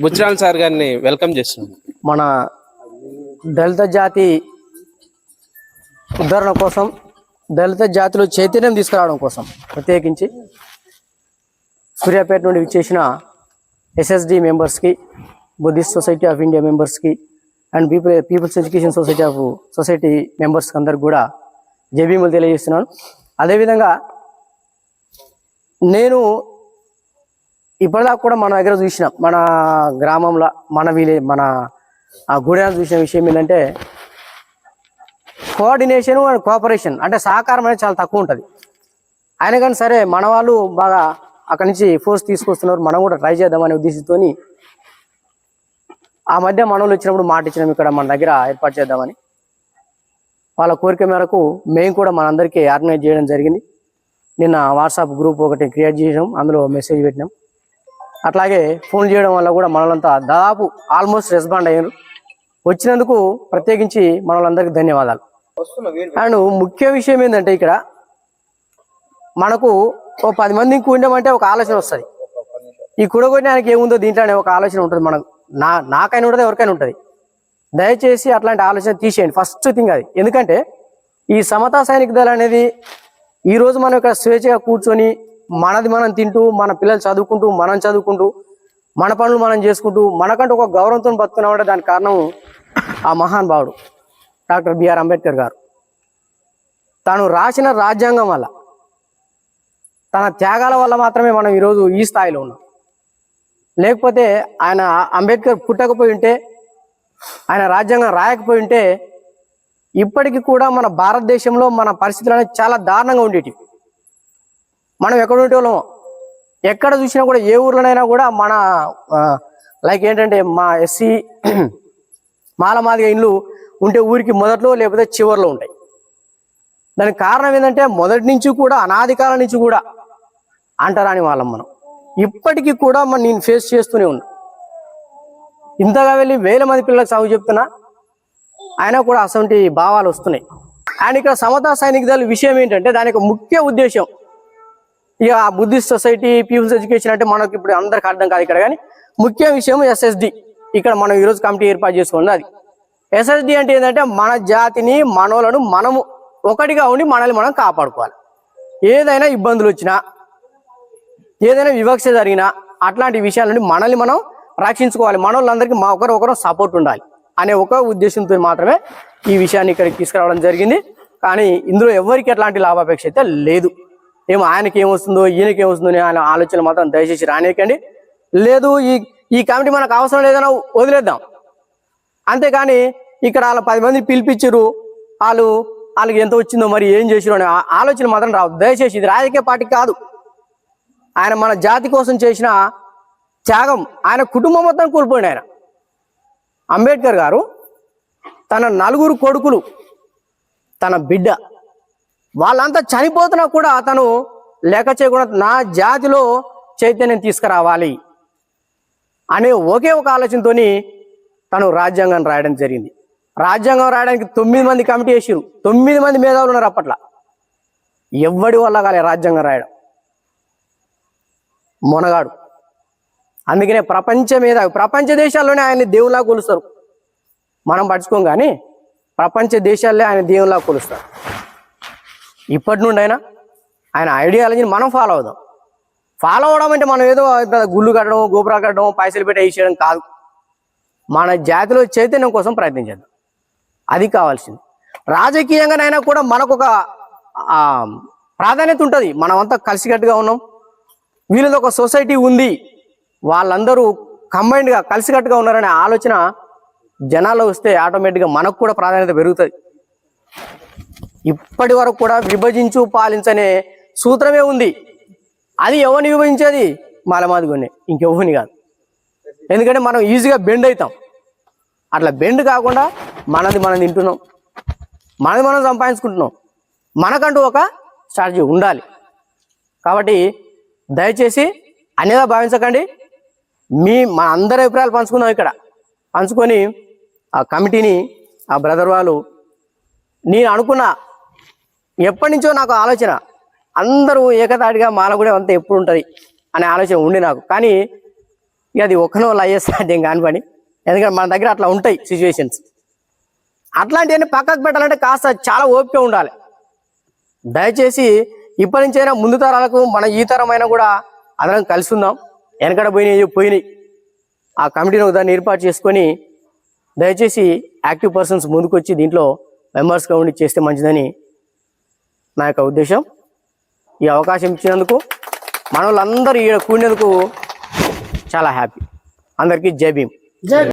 బుచ్చిరామ్ sir గారిని welcome చేస్తున్నాం. మన దళిత జాతి ఉద్ధరణ కోసం, దళిత జాతిలో చైతన్యం తీసుకురావడం కోసం ప్రత్యేకించి సూర్యాపేట నుండి విచ్చేసిన ఎస్ఎస్డి మెంబర్స్కి, బుద్ధిస్ట్ సొసైటీ ఆఫ్ ఇండియా మెంబర్స్కి అండ్ పీపుల్స్ ఎడ్యుకేషన్ సొసైటీ మెంబర్స్కి అందరికి కూడా జైభీములు తెలియజేస్తున్నాను. అదేవిధంగా నేను ఇప్పటిదాకా కూడా మన దగ్గర చూసిన, మన గ్రామంలో, మన విలేజ్, మన గూడెం చూసిన విషయం ఏంటంటే కోఆర్డినేషన్ అండ్ కోఆపరేషన్, అంటే సహకారం అనేది చాలా తక్కువ ఉంటుంది. అయినా కానీ సరే మన వాళ్ళు బాగా అక్కడి నుంచి ఫోర్స్ తీసుకొస్తున్నారు, మనం కూడా ట్రై చేద్దామనే ఉద్దేశంతో ఆ మధ్య మనోళ్ళు వచ్చినప్పుడు మాట ఇచ్చినాం ఇక్కడ మన దగ్గర ఏర్పాటు చేద్దామని. వాళ్ళ కోరిక మేరకు మేము కూడా మనందరికీ ఆర్గనైజ్ చేయడం జరిగింది. నిన్న వాట్సాప్ గ్రూప్ ఒకటి క్రియేట్ చేసాం, అందులో మెసేజ్ పెట్టినాం. అట్లాగే ఫోన్ చేయడం వల్ల కూడా మనలంతా దాదాపు ఆల్మోస్ట్ రెస్పాండ్ అయ్యారు. వచ్చినందుకు ప్రత్యేకించి మనలందరికీ ధన్యవాదాలు. అండ్ ముఖ్య విషయం ఏంటంటే ఇక్కడ మనకు ఓ 10 మంది కూడామంటే ఒక ఆలోచన వస్తుంది. ఈ కూడగొట్టడానికి ఏముందో దీంట్లోనే ఒక ఆలోచన ఉంటుంది. మనకు నాకైనా ఉంటుంది, ఎవరికైనా ఉంటుంది. దయచేసి అట్లాంటి ఆలోచన తీసేయండి, ఫస్ట్ థింగ్ అది. ఎందుకంటే ఈ సమతా సైనిక దళం అనేది ఈరోజు మనం ఇక్కడ స్వేచ్ఛగా కూర్చొని మనది మనం తింటూ, మన పిల్లలు చదువుకుంటూ, మనం చదువుకుంటూ, మన పనులు మనం చేసుకుంటూ, మనకంటూ ఒక గౌరవంతో బతుకున్నామంటే దానికి కారణం ఆ మహాన్ భావుడు డాక్టర్ బిఆర్ అంబేద్కర్ గారు. తాను రాసిన రాజ్యాంగం వల్ల, తన త్యాగాల వల్ల మాత్రమే మనం ఈరోజు ఈ స్థాయిలో ఉన్నాం. లేకపోతే ఆయన అంబేద్కర్ పుట్టకపోయి ఉంటే, ఆయన రాజ్యాంగం రాయకపోయి ఉంటే ఇప్పటికీ కూడా మన భారతదేశంలో మన పరిస్థితులు అనేది చాలా దారుణంగా ఉండేటివి. మనం ఎక్కడ ఉండేవాళ్ళమో, ఎక్కడ చూసినా కూడా, ఏ ఊర్లోనైనా కూడా మన లైక్ ఏంటంటే మా ఎస్సీ మాలమాదిగా ఇల్లు ఉంటే ఊరికి మొదట్లో లేకపోతే చివరిలో ఉంటాయి. దానికి కారణం ఏంటంటే మొదటి నుంచి కూడా, అనాది కాలం నుంచి కూడా అంటరాని వాళ్ళం మనం. ఇప్పటికీ కూడా నేను ఫేస్ చేస్తూనే ఉన్నా. ఇంతగా వెళ్ళి 1000 మంది పిల్లలకు చదువు చెప్తున్నా, అయినా కూడా అసంటి భావాలు వస్తున్నాయి. అండ్ ఇక్కడ సమతా సైనిక దళ విషయం ఏంటంటే దానికి ముఖ్య ఉద్దేశం, ఇక బుద్ధిస్ట్ సొసైటీ, పీపుల్స్ ఎడ్యుకేషన్ అంటే మనకి ఇప్పుడు అందరికి అర్థం కాదు ఇక్కడ. కానీ ముఖ్య విషయం ఎస్ఎస్డి. ఇక్కడ మనం ఈరోజు కమిటీ ఏర్పాటు చేసుకున్నది అది. ఎస్ఎస్డి అంటే ఏంటంటే మన జాతిని, మనోలను మనము ఒకటిగా ఉండి మనల్ని మనం కాపాడుకోవాలి. ఏదైనా ఇబ్బందులు వచ్చినా, ఏదైనా వివక్ష జరిగినా అట్లాంటి విషయాల నుండి మనల్ని మనం రక్షించుకోవాలి. మనోళ్ళందరికీ ఒకరు సపోర్ట్ ఉండాలి అనే ఒక ఉద్దేశంతో మాత్రమే ఈ విషయాన్ని ఇక్కడికి తీసుకురావడం జరిగింది. కానీ ఇందులో ఎవరికి ఎట్లాంటి లాభాపేక్ష అయితే లేదు. ఏమో ఆయనకి ఏమొస్తుందో, ఈయనకి ఏమొస్తుందో అనే ఆలోచన మాత్రం దయచేసి రానియకండి. లేదు ఈ కమిటీ మనకు అవసరం లేదని వదిలేద్దాం. అంతేకాని ఇక్కడ వాళ్ళ 10 మంది పిలిపించారు, వాళ్ళకి ఎంత వచ్చిందో మరి ఏం చేసిరో అనే ఆలోచన మాత్రం రావు. దయచేసి ఇది రాజకీయ పార్టీ కాదు. ఆయన మన జాతి కోసం చేసిన త్యాగం, ఆయన కుటుంబం మొత్తం కోల్పోయింది. ఆయన అంబేద్కర్ గారు తన 4 కొడుకులు, తన బిడ్డ, వాళ్ళంతా చనిపోతున్నా కూడా అతను లెక్క చేయకుండా నా జాతిలో చైతన్యం తీసుకురావాలి అనే ఒకే ఒక ఆలోచనతో తను రాజ్యాంగాన్ని రాయడం జరిగింది. రాజ్యాంగం రాయడానికి 9 మంది కమిటీ వేసారు. 9 మంది మేధావులు ఉన్నారు అప్పట్లో. ఎవ్వడి వల్ల కాలే రాజ్యాంగం రాయడం. మొనగాడు. అందుకనే ప్రపంచ దేశాల్లోనే ఆయన్ని దేవుళ్ళగా కొలుస్తారు. మనం పట్టుకోం కానీ ప్రపంచ దేశాల్లో ఆయన దేవుళ్ళగా కొలుస్తారు. ఇప్పటి నుండి ఆయన ఐడియాలజీని మనం ఫాలో అవుదాం. ఫాలో అవడం అంటే మనం ఏదో గుళ్ళు కట్టడం, గోపురాలు కట్టడం, పైసలు పెట్టి వేసేయడం కాదు. మన జాతిలో చైతన్యం కోసం ప్రయత్నించేద్దాం, అది కావాల్సింది. రాజకీయంగానైనా కూడా మనకు ఒక ప్రాధాన్యత ఉంటుంది. మనమంతా కలిసికట్టుగా ఉన్నాం, వీళ్ళది ఒక సొసైటీ ఉంది, వాళ్ళందరూ కంబైన్డ్గా కలిసికట్టుగా ఉన్నారనే ఆలోచన జనాల్లో వస్తే ఆటోమేటిక్గా మనకు కూడా ప్రాధాన్యత పెరుగుతుంది. ఇప్పటి వరకు కూడా విభజించు పాలించనే సూత్రమే ఉంది. అది ఎవరిని విభజించేది? మాలమాదిగోనే, ఇంకెవరిని కాదు. ఎందుకంటే మనం ఈజీగా బెండ్ అవుతాం. అట్లా బెండ్ కాకుండా మనది మనం తింటున్నాం, మనది మనం సంపాదించుకుంటున్నాం. మనకంటూ ఒక స్ట్రాటజీ ఉండాలి. కాబట్టి దయచేసి అన్యదా భావించకండి. మన అందరి అభిప్రాయాలు పంచుకుందాం. ఇక్కడ పంచుకొని ఆ కమిటీని, ఆ బ్రదర్ వాళ్ళు, నేను అనుకున్న ఎప్పటి నుంచో నాకు ఆలోచన, అందరూ ఏకతాటిగా మాలగూడెం అంతా ఎప్పుడు ఉంటుంది అనే ఆలోచన ఉండి నాకు. కానీ ఇక అది ఒక్కనో వాళ్ళు అయ్యే సాధ్యం కాని పని. ఎందుకంటే మన దగ్గర అట్లా ఉంటాయి సిచ్యువేషన్స్. అట్లాంటివన్నీ పక్కకు పెట్టాలంటే కాస్త చాలా ఓపిక ఉండాలి. దయచేసి ఇప్పటి నుంచైనా ముందు తరాలకు మన ఈ తరమైనా కూడా అందరం కలిసి ఉందాం. వెనకడ పోయినాయి ఆ కమిటీని దాన్ని ఏర్పాటు చేసుకొని దయచేసి యాక్టివ్ పర్సన్స్ ముందుకు వచ్చి దీంట్లో మెంబర్స్గా ఉండి చేస్తే మంచిదని నా యొక్క ఉద్దేశం. ఈ అవకాశం ఇచ్చినందుకు మన వాళ్ళందరూ ఈడ కూడినందుకు చాలా హ్యాపీ. అందరికీ జై భీమ్.